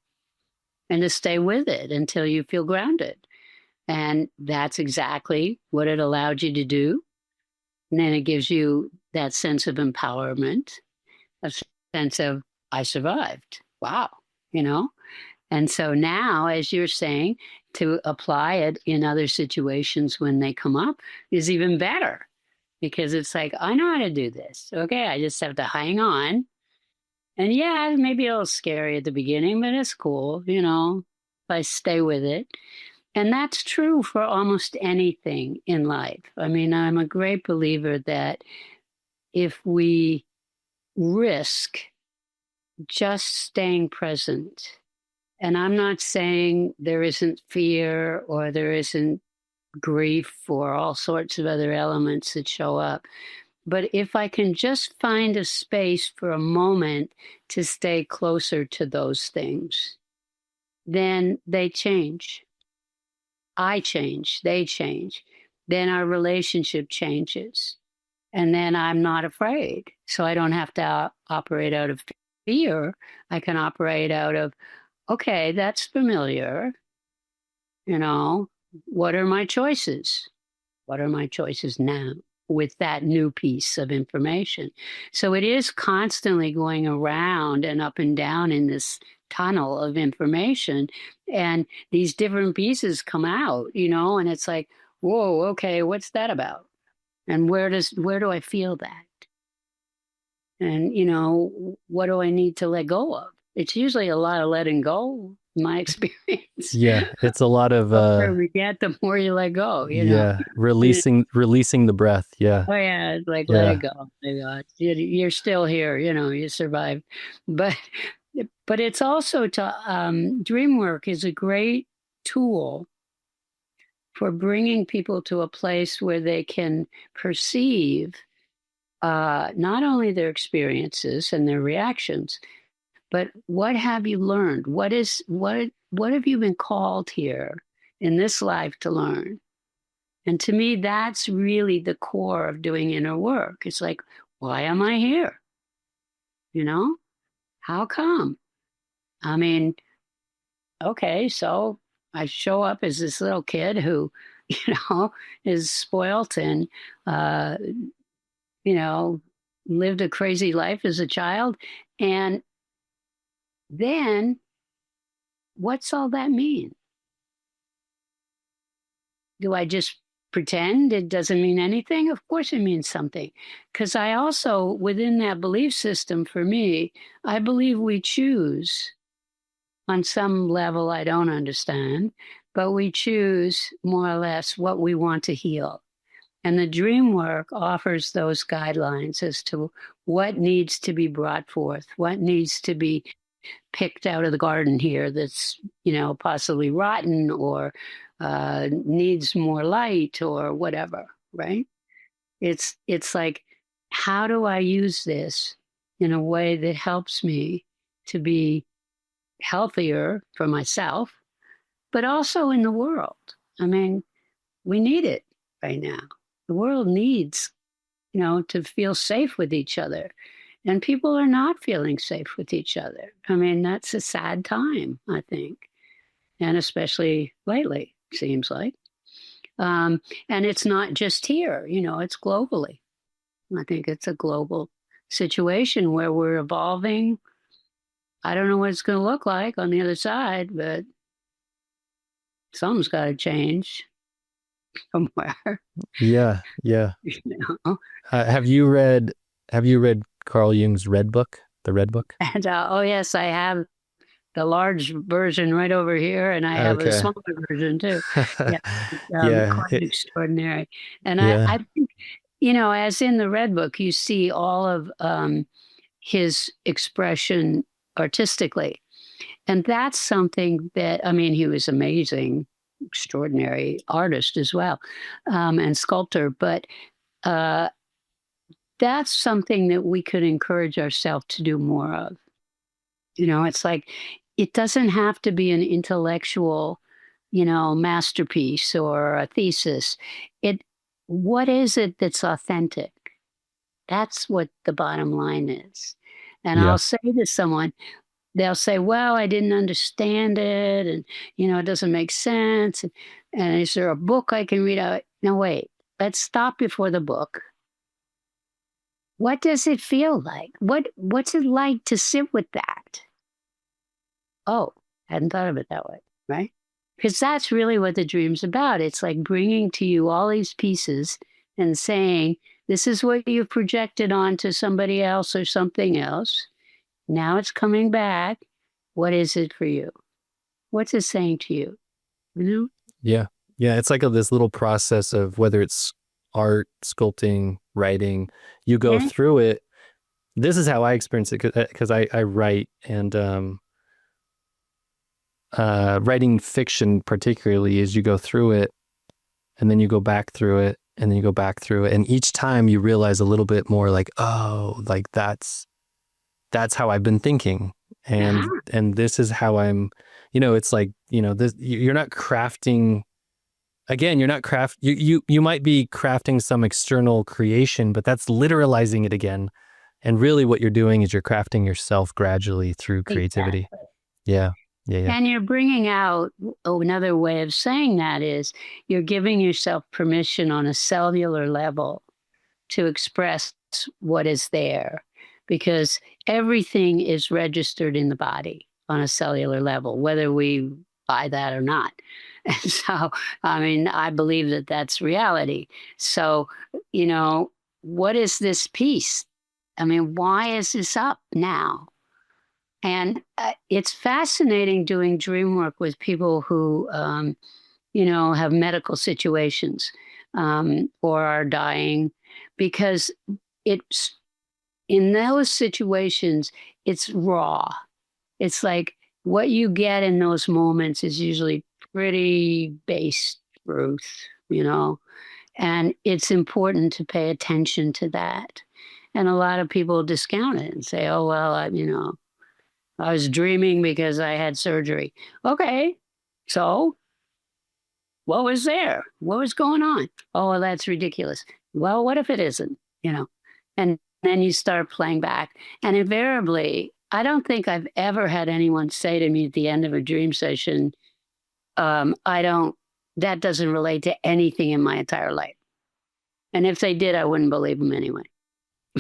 and to stay with it until you feel grounded. And that's exactly what it allowed you to do. And then it gives you that sense of empowerment, a sense of, I survived. Wow. And so now, as you're saying, to apply it in other situations when they come up is even better, because it's like, I know how to do this. Okay, I just have to hang on. And yeah, maybe a little scary at the beginning, but it's cool, if I stay with it. And that's true for almost anything in life. I mean, I'm a great believer that if we risk just staying present, and I'm not saying there isn't fear or there isn't grief or all sorts of other elements that show up, but if I can just find a space for a moment to stay closer to those things, then they change. I change, they change. Then our relationship changes. And then I'm not afraid. So I don't have to operate out of fear. I can operate out of, okay, that's familiar. What are my choices? What are my choices now with that new piece of information? So it is constantly going around and up and down in this tunnel of information. And these different pieces come out, and it's like, whoa, okay, what's that about? And where do I feel that? And, what do I need to let go of? It's usually a lot of letting go, in my experience.
Yeah, it's a lot of
the more we get, the more you let go,
Yeah, releasing the breath. Yeah.
Oh yeah, like let it go. You're still here, you survived. But it's also dream work is a great tool for bringing people to a place where they can perceive not only their experiences and their reactions, but what have you learned? What have you been called here in this life to learn? And to me, that's really the core of doing inner work. It's like, why am I here? How come? I mean, okay, so I show up as this little kid who, is spoilt and, lived a crazy life as a child. And then what's all that mean? Do I just pretend it doesn't mean anything? Of course it means something. Because I also, within that belief system, for me, I believe we choose on some level I don't understand, but we choose more or less what we want to heal. And the dream work offers those guidelines as to what needs to be brought forth, what needs to be picked out of the garden here that's, possibly rotten or needs more light or whatever, right? It's like, how do I use this in a way that helps me to be healthier for myself, but also in the world? I mean, we need it right now. The world needs, to feel safe with each other. And people are not feeling safe with each other. I mean, that's a sad time, I think. And especially lately, seems like. And it's not just here, it's globally. I think it's a global situation where we're evolving. I don't know what it's going to look like on the other side, but something's got to change somewhere.
Yeah. Have you read Carl Jung's Red Book, the Red Book?
And oh yes, I have the large version right over here, and I have a smaller version too. Yeah, quite extraordinary. And I think, as in the Red Book, you see all of his expression artistically, and that's something that, he was amazing, extraordinary artist as well, and sculptor, but that's something that we could encourage ourselves to do more of. It's like, it doesn't have to be an intellectual, masterpiece or a thesis. What is it that's authentic? That's what the bottom line is. And I'll say to someone, they'll say, well, I didn't understand it. And, it doesn't make sense. And is there a book I can read out? No, wait, let's stop before the book. What does it feel like? What's it like to sit with that? Oh, hadn't thought of it that way, right? Because that's really what the dream's about. It's like bringing to you all these pieces and saying, this is what you've projected onto somebody else or something else. Now it's coming back. What is it for you? What's it saying to you?
Yeah. It's like this little process of whether it's art, sculpting, writing, you go through it. This is how I experience it because I write, and writing fiction particularly is you go through it and then you go back through it and then you go back through it. And each time you realize a little bit more like, oh, like that's how I've been thinking. And this is how I'm, it's like, this, you're not crafting. Again, you're not you might be crafting some external creation, but that's literalizing it again. And really what you're doing is you're crafting yourself gradually through creativity. Exactly. Yeah.
And you're bringing out, another way of saying that is you're giving yourself permission on a cellular level to express what is there, because everything is registered in the body on a cellular level, whether we buy that or not. And so, I believe that that's reality. So, what is this piece? Why is this up now? And it's fascinating doing dream work with people who, have medical situations or are dying, because it's in those situations, it's raw. It's like what you get in those moments is usually pretty base truth, and it's important to pay attention to that. And a lot of people discount it and say, oh, well, I was dreaming because I had surgery. Okay, so what was there? What was going on? Oh, well, that's ridiculous. Well, what if it isn't, And then you start playing back. And invariably, I don't think I've ever had anyone say to me at the end of a dream session, that doesn't relate to anything in my entire life. And if they did, I wouldn't believe them anyway.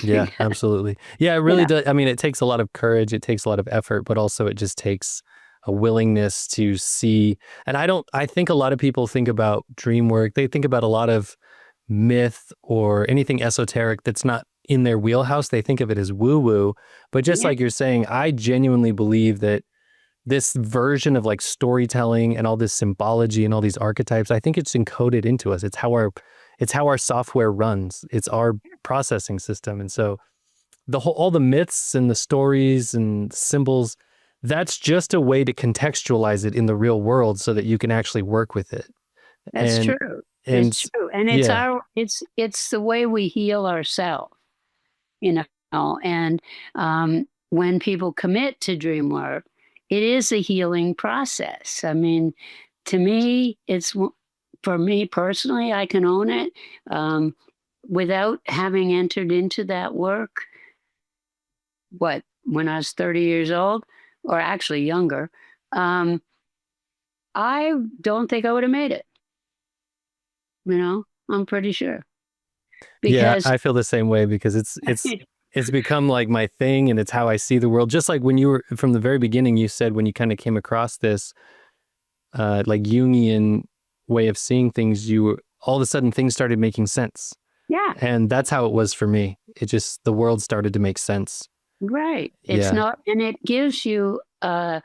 Yeah, absolutely. Yeah, it really
Yeah,
does. I mean, it takes a lot of courage, it takes a lot of effort, but also it just takes a willingness to see. And I think a lot of people think about dream work, they think about a lot of myth or anything esoteric that's not in their wheelhouse. They think of it as woo-woo. But just
yeah,
like you're saying, I genuinely believe that this version of like storytelling and all this symbology and all these archetypes, I think it's encoded into us. It's how our software runs. It's our processing system. And so all the myths and the stories and symbols, that's just a way to contextualize it in the real world so that you can actually work with it.
that's
And
true.
and
It's true, and
yeah,
it's the way we heal ourselves, you know. And when people commit to dream work, it is a healing process. I mean, to me, for me personally, I can own it. Um, Without having entered into that work, when I was 30 years old, or actually younger, um, I don't think I would have made it. I'm pretty sure
yeah,
because
I feel the same way because it's become like my thing and it's how I see the world. Just like when you were from the very beginning, you said when you kind of came across this like Jungian way of seeing things, all of a sudden things started making sense.
yeah,
And that's how it was for me. The world started to make sense.
right. It's
Yeah.
not, and it gives you the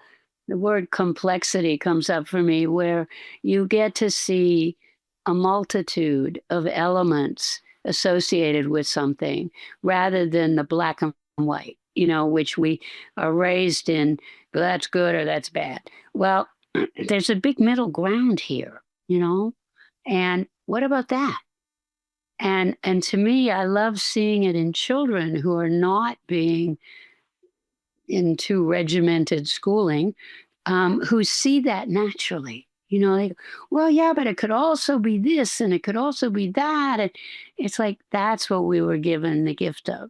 word complexity comes up for me, where you get to see a multitude of elements associated with something rather than the black and white, which we are raised in. Well, that's good or that's bad. Well, there's a big middle ground here, and what about that? And to me, I love seeing it in children who are not being into regimented schooling, who see that naturally. They go, well, yeah, but it could also be this and it could also be that. And it's like that's what we were given the gift of.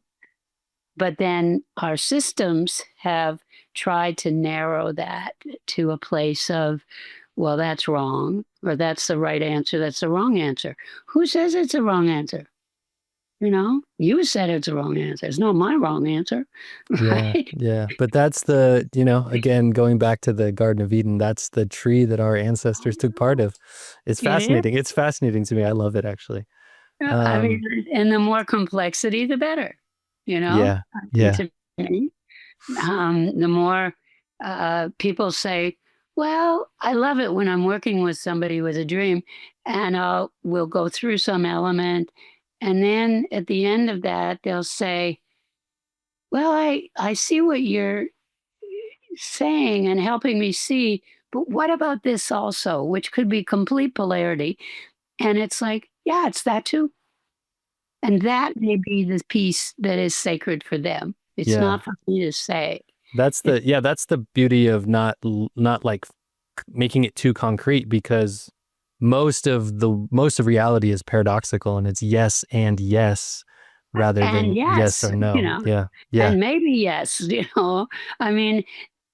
But then our systems have tried to narrow that to a place of, well, that's wrong, or that's the right answer, that's the wrong answer. Who says it's a wrong answer? You said it's a wrong answer. It's not my wrong answer,
Yeah.
right?
Yeah. But that's again, going back to the Garden of Eden, that's the tree that our ancestors took part of. It's
It is.
fascinating. It's fascinating to me. I love it actually.
I mean,
Um,
and the more complexity, the better.
yeah.
I mean,
Yeah.
to me, the more people say, "Well, I love it when I'm working with somebody with a dream, and we'll go through some element, and then at the end of that, they'll say, "Well, I see what you're saying and helping me see, but what about this also, which could be complete polarity?" And it's like, yeah, it's that too. And that may be the piece that is sacred for them. It's
Yeah.
not for me to say.
That's
It
the beauty of not like making it too concrete because most of reality is paradoxical and it's yes and yes rather
and
than yes
yes,
or no. Yeah. Yeah.
and maybe yes, I mean,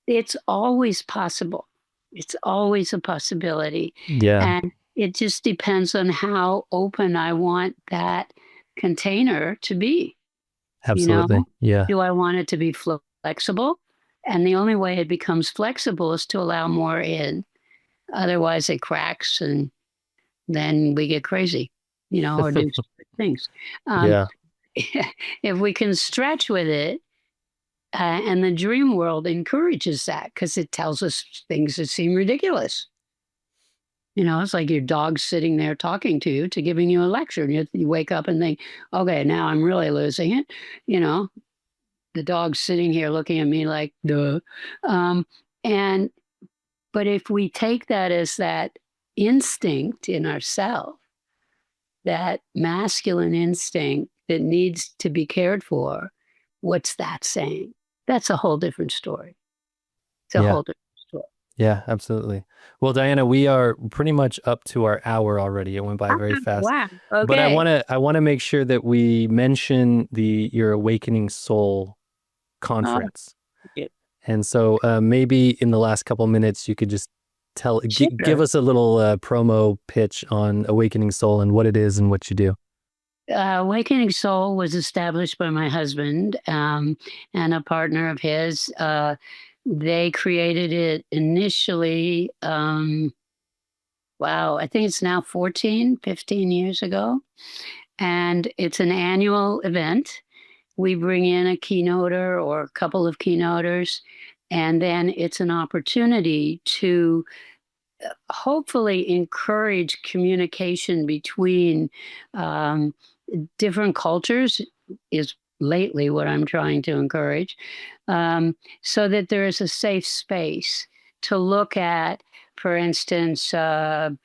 it's always possible. It's always a possibility.
Yeah.
And it just depends on how open I want that container to be, you know?
Absolutely. Yeah.
Do I want it to be flexible? And the only way it becomes flexible is to allow more in. Otherwise, it cracks and then we get crazy, or do stupid things. Um,
Yeah.
if we can stretch with it, and the dream world encourages that because it tells us things that seem ridiculous. It's like your dog sitting there talking to you, to giving you a lecture. And you wake up and think, okay, now I'm really losing it. You know, the dog's sitting here looking at me like, duh. Um, and, but if we take that as that instinct in ourselves, that masculine instinct that needs to be cared for, what's that saying? That's a whole different story. It's a
Yeah.
whole different story.
Yeah, absolutely. Well, Diana, we are pretty much up to our hour already. It went by
Ah,
very fast.
wow.
But I
Okay.
want to I want to make sure that we mention your Awakening Soul
Oh,
conference.
yeah.
And so maybe in the last couple minutes you could just give
Sure.
us a little promo pitch on Awakening Soul and what it is and what you do.
Awakening Soul was established by my husband and a partner of his. They created it initially, wow, I think it's now 14, 15 years ago. And it's an annual event. We bring in a keynoter or a couple of keynoters, and then it's an opportunity to hopefully encourage communication between um, different cultures is lately what I'm trying to encourage, so that there is a safe space to look at, for instance, mm,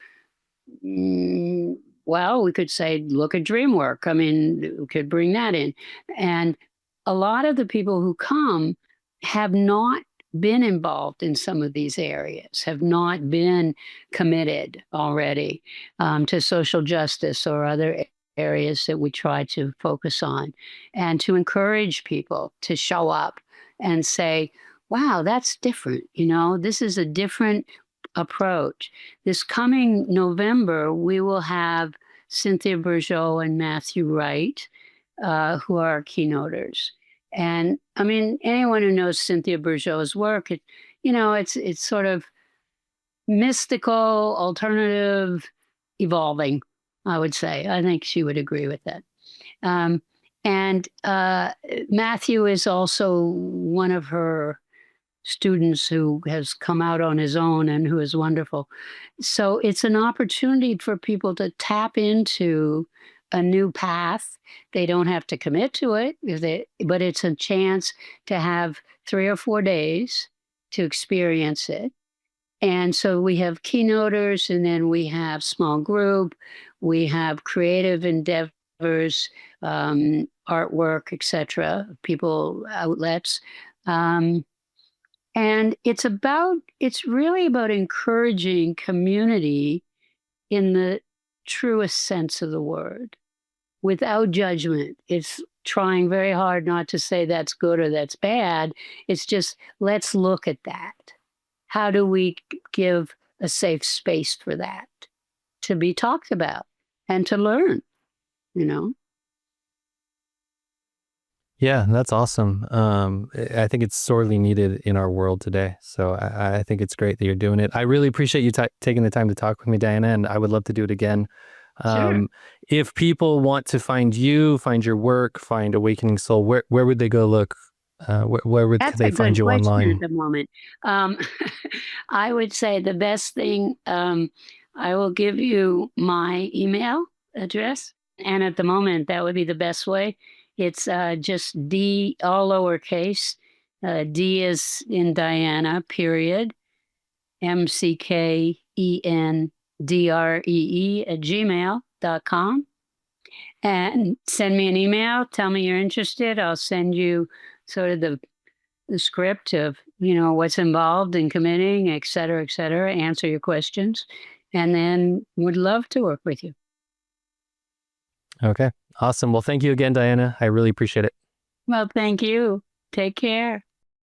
well, we could say, look at DreamWork. I mean, we could bring that in. And a lot of the people who come have not been involved in some of these areas, have not been committed already to social justice or other areas that we try to focus on, and to encourage people to show up and say, wow, that's different. This is a different approach. This coming November, we will have Cynthia Bourgeault and Matthew Wright, who are our keynoters. And I mean, anyone who knows Cynthia Bourgeault's work, it's sort of mystical, alternative, evolving, I would say. I think she would agree with that. And Matthew is also one of her students who has come out on his own and who is wonderful. So it's an opportunity for people to tap into a new path. They don't have to commit to it, but it's a chance to have 3 or 4 days to experience it. And so we have keynoters, and then we have small group, we have creative endeavors, artwork, etc., people outlets. And it's really about encouraging community in the truest sense of the word, without judgment. It's trying very hard not to say that's good or that's bad. It's just, let's look at that. How do we give a safe space for that to be talked about and to learn, you know?
Yeah, that's awesome. I think it's sorely needed in our world today. So I think it's great that you're doing it. I really appreciate you taking the time to talk with me, Diana, and I would love to do it again.
Sure.
If people want to find you, find your work, find Awakening Soul, where would they go look? Where would
That's
they
a
find
good
you
question at
online?
the moment. Um, I would say the best thing, I will give you my email address, and at the moment, that would be the best way. It's just D, all lowercase. D is in Diana, period. McKendree @gmail.com. And send me an email. Tell me you're interested. I'll send you sort of the script of what's involved in committing, et cetera, answer your questions, and then would love to work with you.
Okay, awesome. Well, thank you again, Diana. I really appreciate it.
Well, thank you. Take care.